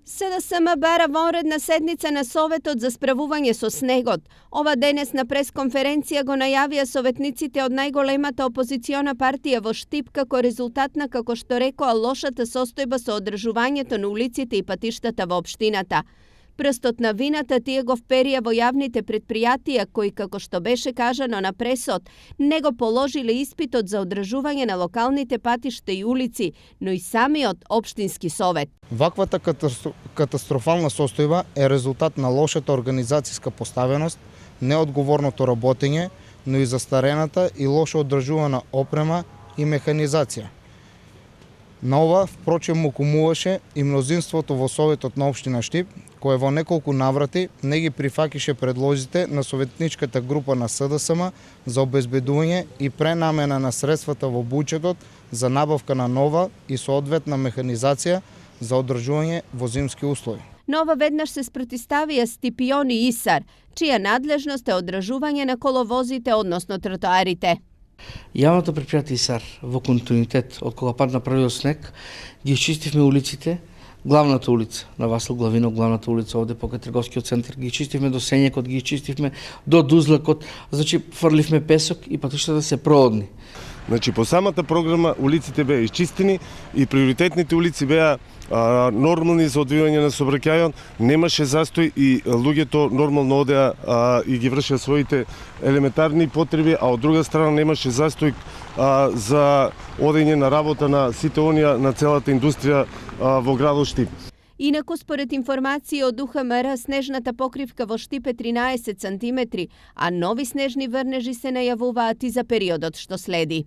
СДСМ бара вонредна седница на Советот за справување со снегот. Ова денес на пресконференција го најавија советниците од најголемата опозициона партија во Штип како резултат на, како што рекоа, лошата состојба со одржувањето на улиците и патиштата во општината. Прстот на вината тие го вперија во јавните предпријатија кои, како што беше кажано на пресот, не го положиле испитот за одржување на локалните патишта и улици, но и самиот општински совет. Ваквата катастрофална состојба е резултат на лошата организацијска поставеност, неодговорното работење, но и застарената и лошо одржувана опрема и механизација. На ова, впрочем, му кумуваше и мнозинството во Советот на општина Штип, кој во неколку наврати не ги прифакише предлозите на советничката група на СДСМ за обезбедување и пренамена на средствата во буџетот за набавка на нова и соодветна механизација за одржување во зимски услови. Нова веднаш се спротиставија Стипион и Исар, чија надлежност е одржување на коловозите, односно тротоарите. Јавното предпријатие Исар во континуитет од кога падна првиот снег ги чистивме улиците, главната улица на Васил Главинов, главната улица овде покрај трговскиот центар, ги чистивме до Сењекот, ги чистивме до Дузлакот, значи фрливме песок и патиштата се проодни. Значи по самата програма улиците беа изчистени и приоритетните улици беа нормални за одвивање на сообраќајот, немаше застој и луѓето нормално одеа и ги вршеа своите елементарни потреби, а од друга страна немаше застој за одење на работа на сите онија на целата индустрија во градот Штип. Инаку, според информации од УХМР, снежната покривка во Штип е 13 сантиметри, а нови снежни врнежи се најавуваат и за периодот што следи.